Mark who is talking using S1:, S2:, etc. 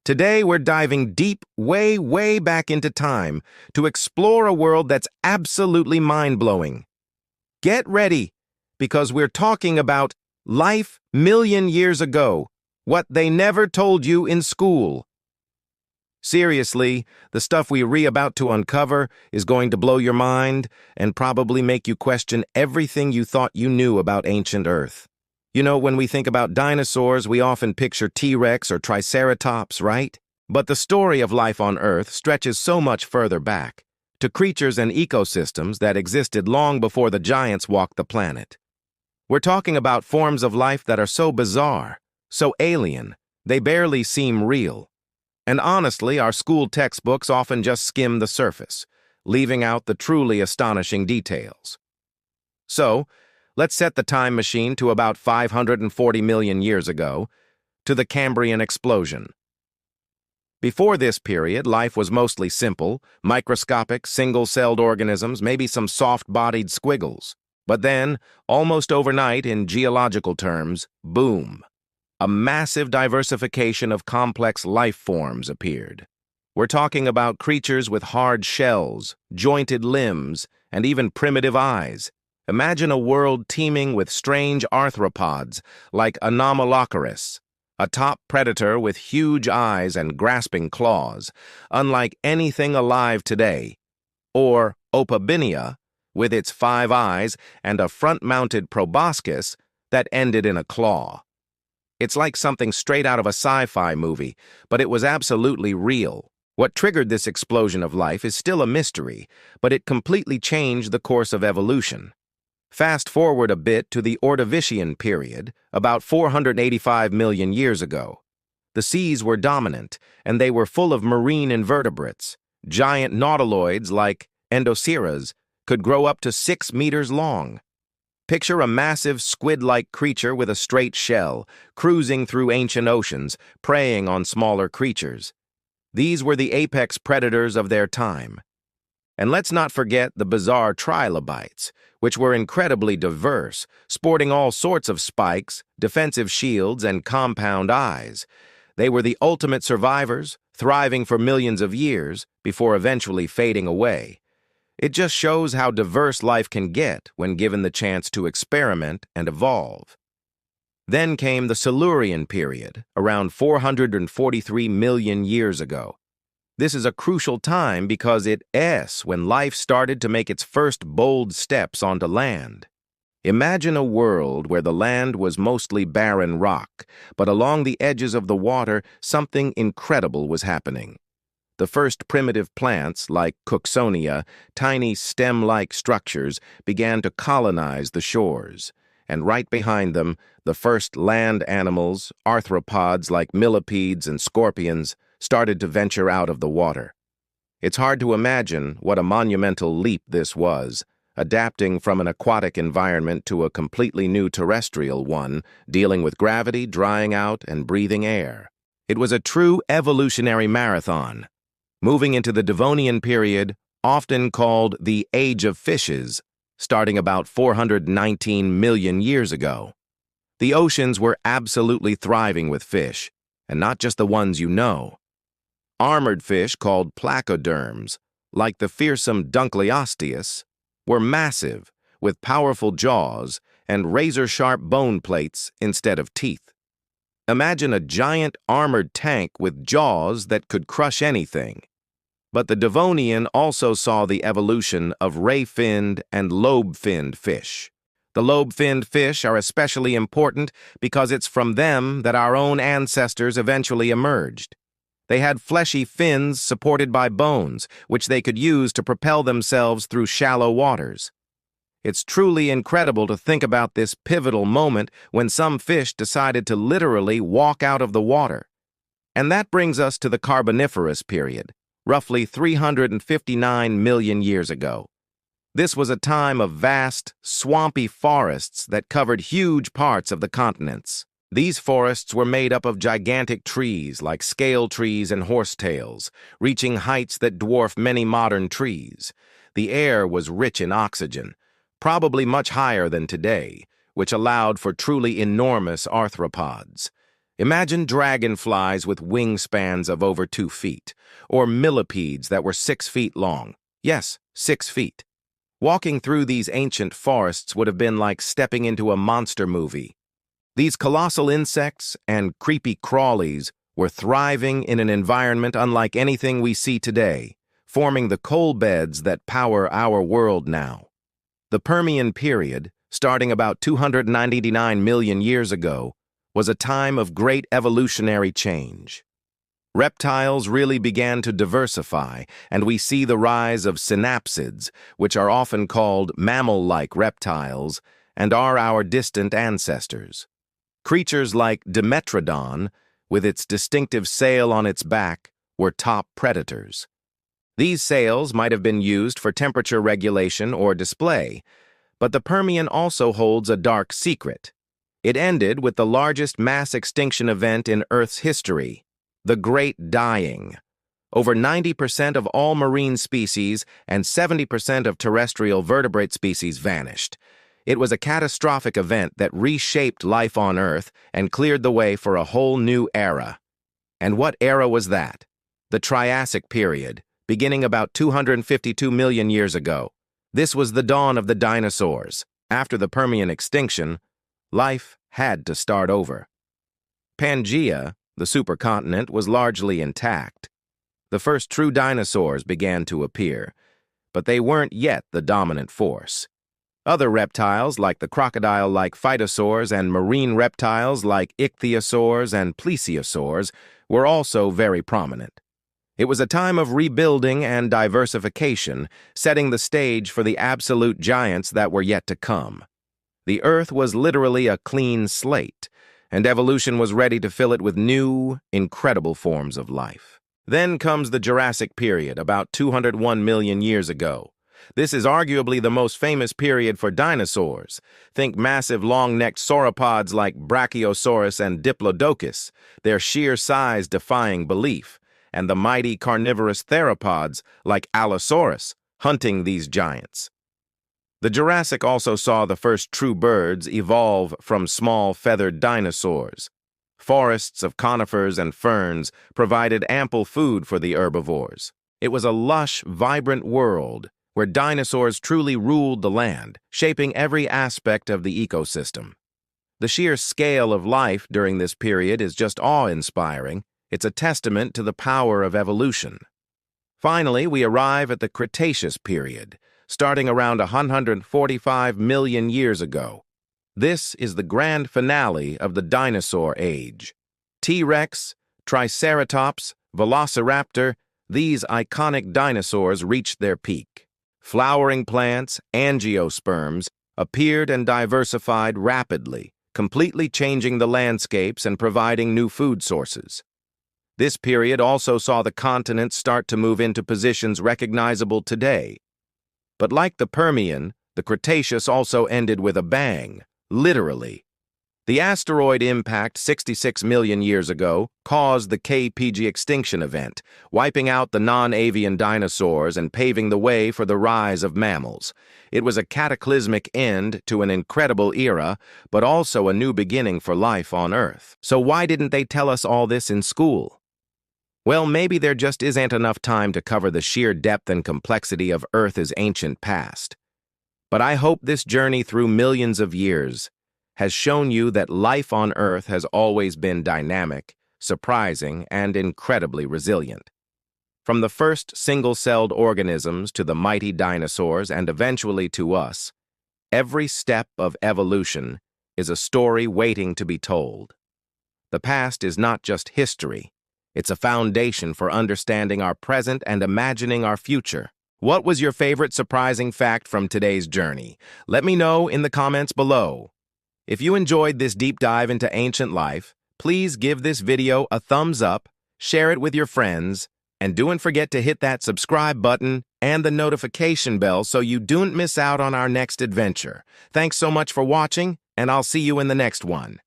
S1: Today, we're diving deep, way, way back into time to explore a world that's absolutely mind-blowing. Get ready, because we're talking about life million years ago, what they never told you in school. Seriously, the stuff we're about to uncover is going to blow your mind and probably make you question everything you thought you knew about ancient Earth. You know, when we think about dinosaurs, we often picture T-Rex or Triceratops, right? But the story of life on Earth stretches so much further back, to creatures and ecosystems that existed long before the giants walked the planet. We're talking about forms of life that are so bizarre, so alien, they barely seem real. And honestly, our school textbooks often just skim the surface, leaving out the truly astonishing details. So, let's set the time machine to about 540 million years ago, to the Cambrian explosion. Before this period, life was mostly simple, microscopic, single-celled organisms, maybe some soft-bodied squiggles. But then, almost overnight in geological terms, boom, a massive diversification of complex life forms appeared. We're talking about creatures with hard shells, jointed limbs, and even primitive eyes. Imagine a world teeming with strange arthropods like Anomalocaris, a top predator with huge eyes and grasping claws, unlike anything alive today, or Opabinia, with its 5 eyes and a front-mounted proboscis that ended in a claw. It's like something straight out of a sci-fi movie, but it was absolutely real. What triggered this explosion of life is still a mystery, but it completely changed the course of evolution. Fast forward a bit to the Ordovician period, about 485 million years ago. The seas were dominant, and they were full of marine invertebrates. Giant nautiloids like Endoceras could grow up to 6 meters long. Picture a massive squid-like creature with a straight shell, cruising through ancient oceans, preying on smaller creatures. These were the apex predators of their time. And let's not forget the bizarre trilobites, which were incredibly diverse, sporting all sorts of spikes, defensive shields, and compound eyes. They were the ultimate survivors, thriving for millions of years before eventually fading away. It just shows how diverse life can get when given the chance to experiment and evolve. Then came the Silurian period, around 443 million years ago. This is a crucial time because it's when life started to make its first bold steps onto land. Imagine a world where the land was mostly barren rock, but along the edges of the water, something incredible was happening. The first primitive plants, like Cooksonia, tiny stem-like structures, began to colonize the shores. And right behind them, the first land animals, arthropods like millipedes and scorpions, started to venture out of the water. It's hard to imagine what a monumental leap this was, adapting from an aquatic environment to a completely new terrestrial one, dealing with gravity, drying out, and breathing air. It was a true evolutionary marathon. Moving into the Devonian period, often called the Age of Fishes, starting about 419 million years ago. The oceans were absolutely thriving with fish, and not just the ones you know. Armored fish called placoderms, like the fearsome Dunkleosteus, were massive, with powerful jaws and razor-sharp bone plates instead of teeth. Imagine a giant armored tank with jaws that could crush anything. But the Devonian also saw the evolution of ray-finned and lobe-finned fish. The lobe-finned fish are especially important because it's from them that our own ancestors eventually emerged. They had fleshy fins supported by bones, which they could use to propel themselves through shallow waters. It's truly incredible to think about this pivotal moment when some fish decided to literally walk out of the water. And that brings us to the Carboniferous period, roughly 359 million years ago. This was a time of vast, swampy forests that covered huge parts of the continents. These forests were made up of gigantic trees like scale trees and horsetails, reaching heights that dwarf many modern trees. The air was rich in oxygen, probably much higher than today, which allowed for truly enormous arthropods. Imagine dragonflies with wingspans of over 2 feet, or millipedes that were 6 feet long. Yes, 6 feet. Walking through these ancient forests would have been like stepping into a monster movie. These colossal insects and creepy crawlies were thriving in an environment unlike anything we see today, forming the coal beds that power our world now. The Permian period, starting about 299 million years ago, was a time of great evolutionary change. Reptiles really began to diversify, and we see the rise of synapsids, which are often called mammal-like reptiles, and are our distant ancestors. Creatures like Dimetrodon, with its distinctive sail on its back, were top predators. These sails might have been used for temperature regulation or display, but the Permian also holds a dark secret. It ended with the largest mass extinction event in Earth's history, the Great Dying. Over 90% of all marine species and 70% of terrestrial vertebrate species vanished. It was a catastrophic event that reshaped life on Earth and cleared the way for a whole new era. And what era was that? The Triassic period, beginning about 252 million years ago. This was the dawn of the dinosaurs. After the Permian extinction, life had to start over. Pangaea, the supercontinent, was largely intact. The first true dinosaurs began to appear, but they weren't yet the dominant force. Other reptiles, like the crocodile-like phytosaurs and marine reptiles like ichthyosaurs and plesiosaurs, were also very prominent. It was a time of rebuilding and diversification, setting the stage for the absolute giants that were yet to come. The Earth was literally a clean slate, and evolution was ready to fill it with new, incredible forms of life. Then comes the Jurassic period, about 201 million years ago. This is arguably the most famous period for dinosaurs. Think massive long-necked sauropods like Brachiosaurus and Diplodocus, their sheer size defying belief, and the mighty carnivorous theropods like Allosaurus hunting these giants. The Jurassic also saw the first true birds evolve from small feathered dinosaurs. Forests of conifers and ferns provided ample food for the herbivores. It was a lush, vibrant world where dinosaurs truly ruled the land, shaping every aspect of the ecosystem. The sheer scale of life during this period is just awe-inspiring. It's a testament to the power of evolution. Finally, we arrive at the Cretaceous period, starting around 145 million years ago. This is the grand finale of the dinosaur age. T-Rex, Triceratops, Velociraptor, these iconic dinosaurs reached their peak. Flowering plants, angiosperms, appeared and diversified rapidly, completely changing the landscapes and providing new food sources. This period also saw the continents start to move into positions recognizable today. But like the Permian, the Cretaceous also ended with a bang, literally. The asteroid impact 66 million years ago caused the KPG extinction event, wiping out the non-avian dinosaurs and paving the way for the rise of mammals. It was a cataclysmic end to an incredible era, but also a new beginning for life on Earth. So why didn't they tell us all this in school? Well, maybe there just isn't enough time to cover the sheer depth and complexity of Earth's ancient past. But I hope this journey through millions of years has shown you that life on Earth has always been dynamic, surprising, and incredibly resilient. From the first single-celled organisms to the mighty dinosaurs and eventually to us, every step of evolution is a story waiting to be told. The past is not just history. It's a foundation for understanding our present and imagining our future. What was your favorite surprising fact from today's journey? Let me know in the comments below. If you enjoyed this deep dive into ancient life, please give this video a thumbs up, share it with your friends, and don't forget to hit that subscribe button and the notification bell so you don't miss out on our next adventure. Thanks so much for watching, and I'll see you in the next one.